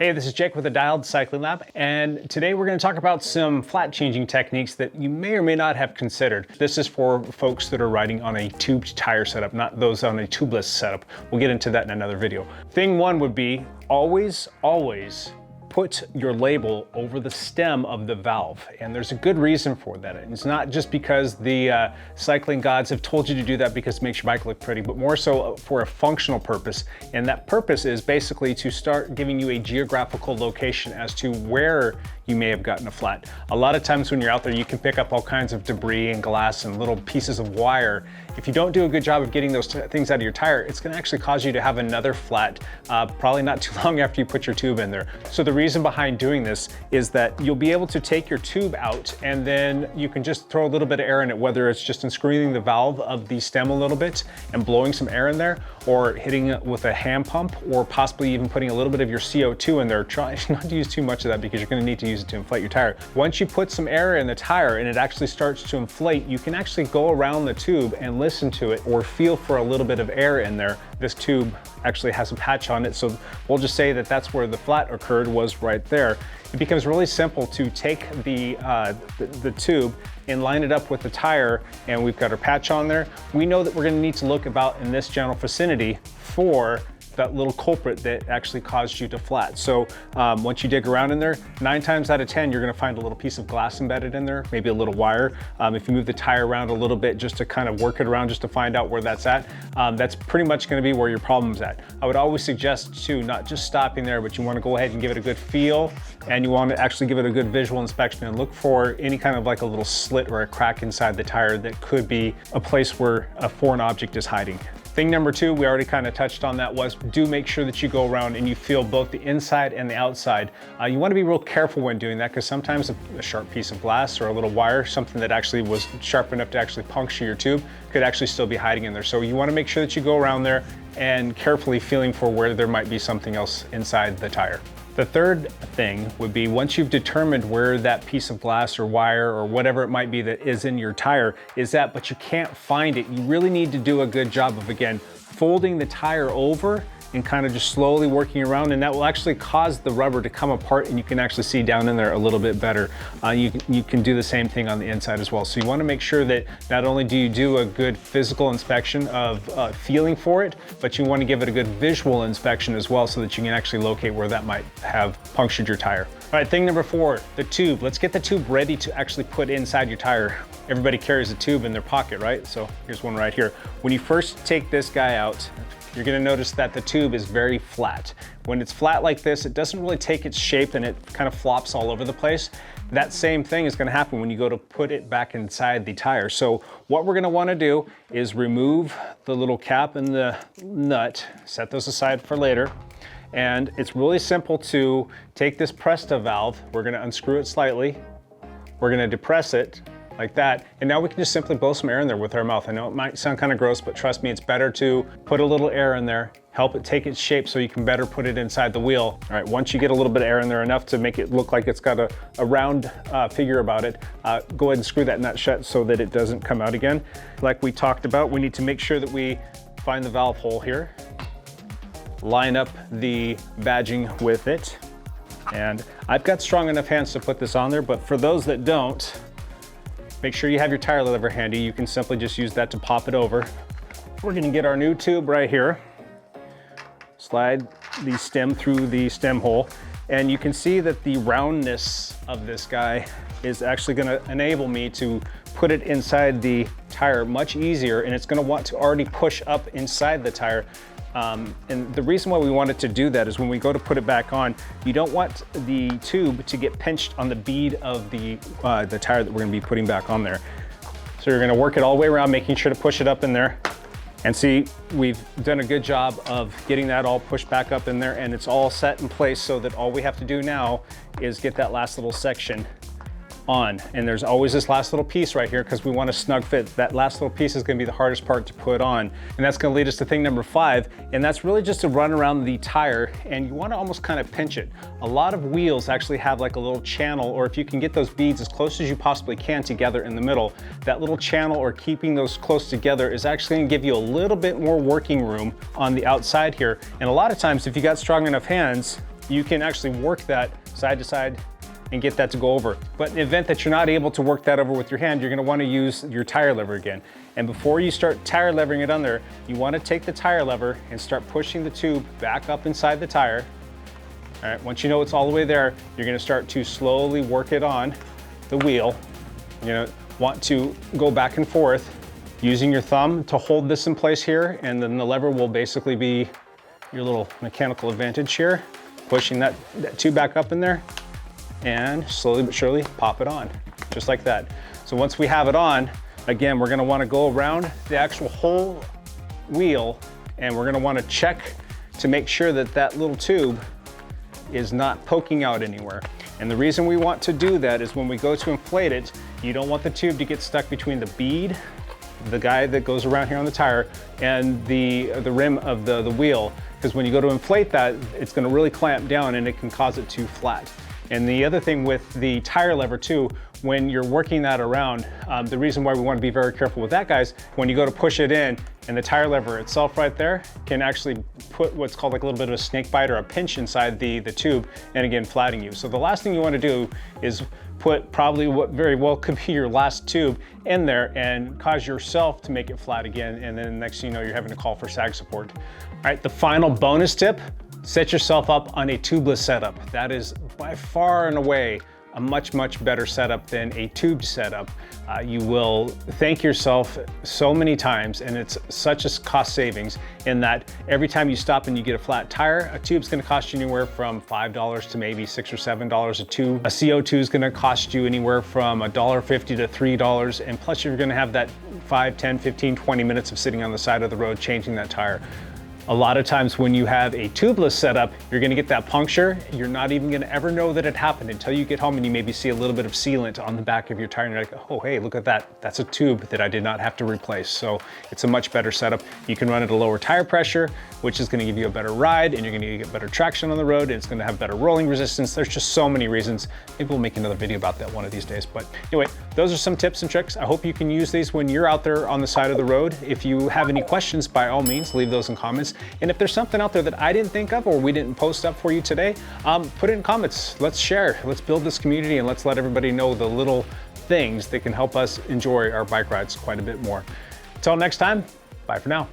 Hey, this is Jake with the Dialed Cycling Lab, and today we're going to talk about some flat changing techniques that you may or may not have considered. This is for folks that are riding on a tubed tire setup, not those on a tubeless setup. We'll get into that in another video. Thing one would be always put your label over the stem of the valve. And there's a good reason for that. It's not just because the cycling gods have told you to do that because it makes your bike look pretty, but more so for a functional purpose. And that purpose is basically to start giving you a geographical location as to where you may have gotten a flat. A lot of times when you're out there, you can pick up all kinds of debris and glass and little pieces of wire. If you don't do a good job of getting those things out of your tire, it's gonna actually cause you to have another flat, probably not too long after you put your tube in there. So the reason behind doing this is that you'll be able to take your tube out and then you can just throw a little bit of air in it, whether it's just unscrewing the valve of the stem a little bit and blowing some air in there, or hitting it with a hand pump, or possibly even putting a little bit of your CO2 in there. Try not to use too much of that because you're gonna need to use it to inflate your tire. Once you put some air in the tire and it actually starts to inflate, you can actually go around the tube and listen to it or feel for a little bit of air in there. This tube actually has a patch on it, so we'll just say that that's where the flat occurred, was right there. It becomes really simple to take the tube and line it up with the tire, and we've got our patch on there. We know that we're gonna need to look about in this general vicinity for that little culprit that actually caused you to flat. So once you dig around in there, 9 times out of 10, you're gonna find a little piece of glass embedded in there, maybe a little wire. If you move the tire around a little bit just to kind of work it around just to find out where that's at, that's pretty much gonna be where your problem's at. I would always suggest too, not just stopping there, but you wanna go ahead and give it a good feel, and you wanna actually give it a good visual inspection and look for any kind of like a little slit or a crack inside the tire that could be a place where a foreign object is hiding. Thing number 2, we already kind of touched on that, was do make sure that you go around and you feel both the inside and the outside. You want to be real careful when doing that, because sometimes a sharp piece of glass or a little wire, something that actually was sharp enough to actually puncture your tube, could actually still be hiding in there. So you want to make sure that you go around there and carefully feeling for where there might be something else inside the tire. The third thing would be, once you've determined where that piece of glass or wire or whatever it might be that is in your tire is at, but you can't find it, you really need to do a good job of, again, folding the tire over and kind of just slowly working around, and that will actually cause the rubber to come apart and you can actually see down in there a little bit better. You can do the same thing on the inside as well. So you want to make sure that not only do you do a good physical inspection of feeling for it, but you want to give it a good visual inspection as well so that you can actually locate where that might have punctured your tire. All right, thing number 4, the tube. Let's get the tube ready to actually put inside your tire. Everybody carries a tube in their pocket, right? So here's one right here. When you first take this guy out, you're gonna notice that the tube is very flat. When it's flat like this, it doesn't really take its shape and it kind of flops all over the place. That same thing is gonna happen when you go to put it back inside the tire. So what we're gonna wanna do is remove the little cap and the nut, set those aside for later. And it's really simple to take this Presta valve, we're gonna unscrew it slightly, we're gonna depress it, like that, and now we can just simply blow some air in there with our mouth. I know it might sound kind of gross, but trust me, it's better to put a little air in there, help it take its shape so you can better put it inside the wheel. All right, once you get a little bit of air in there, enough to make it look like it's got a round figure about it, go ahead and screw that nut shut so that it doesn't come out again. Like we talked about, we need to make sure that we find the valve hole here, line up the badging with it, and I've got strong enough hands to put this on there, but for those that don't, make sure you have your tire lever handy. You can simply just use that to pop it over. We're gonna get our new tube right here, slide the stem through the stem hole, and you can see that the roundness of this guy is actually gonna enable me to put it inside the tire much easier, and it's gonna want to already push up inside the tire. And the reason why we wanted to do that is when we go to put it back on, you don't want the tube to get pinched on the bead of the tire that we're gonna be putting back on there. So you're gonna work it all the way around, making sure to push it up in there. And see, we've done a good job of getting that all pushed back up in there, and it's all set in place so that all we have to do now is get that last little section on. And there's always this last little piece right here because we want to snug fit. That last little piece is going to be the hardest part to put on. And that's going to lead us to thing number 5. And that's really just to run around the tire, and you want to almost kind of pinch it. A lot of wheels actually have like a little channel, or if you can get those beads as close as you possibly can together in the middle, that little channel or keeping those close together is actually going to give you a little bit more working room on the outside here. And a lot of times if you got strong enough hands, you can actually work that side to side and get that to go over. But in the event that you're not able to work that over with your hand, you're gonna wanna use your tire lever again. And before you start tire levering it on there, you wanna take the tire lever and start pushing the tube back up inside the tire. All right, once you know it's all the way there, you're gonna start to slowly work it on the wheel. You're gonna want to go back and forth using your thumb to hold this in place here, and then the lever will basically be your little mechanical advantage here, pushing that tube back up in there, and slowly but surely pop it on, just like that. So once we have it on, again, we're gonna wanna go around the actual whole wheel, and we're gonna wanna check to make sure that that little tube is not poking out anywhere. And the reason we want to do that is when we go to inflate it, you don't want the tube to get stuck between the bead, the guide that goes around here on the tire, and the rim of the wheel, because when you go to inflate that, it's gonna really clamp down and it can cause it to flat. And the other thing with the tire lever too, when you're working that around, the reason why we want to be very careful with that, guys, when you go to push it in, and the tire lever itself right there can actually put what's called like a little bit of a snake bite or a pinch inside the tube, and again, flatting you. So the last thing you want to do is put probably what very well could be your last tube in there and cause yourself to make it flat again, and then next thing you know, you're having to call for sag support. All right, the final bonus tip, set yourself up on a tubeless setup. That is by far and away a much, much better setup than a tubed setup. You will thank yourself so many times, and it's such a cost savings in that every time you stop and you get a flat tire, a tube's gonna cost you anywhere from $5 to maybe $6 or7 a tube. A CO2 is gonna cost you anywhere from $1.50 to $3, and plus you're gonna have that 5, 10, 15, 20 minutes of sitting on the side of the road changing that tire. A lot of times when you have a tubeless setup, you're gonna get that puncture. You're not even gonna ever know that it happened until you get home and you maybe see a little bit of sealant on the back of your tire and you're like, oh, hey, look at that. That's a tube that I did not have to replace. So it's a much better setup. You can run at a lower tire pressure, which is gonna give you a better ride, and you're gonna get better traction on the road, and it's gonna have better rolling resistance. There's just so many reasons. Maybe we'll make another video about that one of these days. But anyway, those are some tips and tricks. I hope you can use these when you're out there on the side of the road. If you have any questions, by all means, leave those in comments. And if there's something out there that I didn't think of or we didn't post up for you today, put it in comments. Let's share. Let's build this community, and let's let everybody know the little things that can help us enjoy our bike rides quite a bit more. Until next time, bye for now.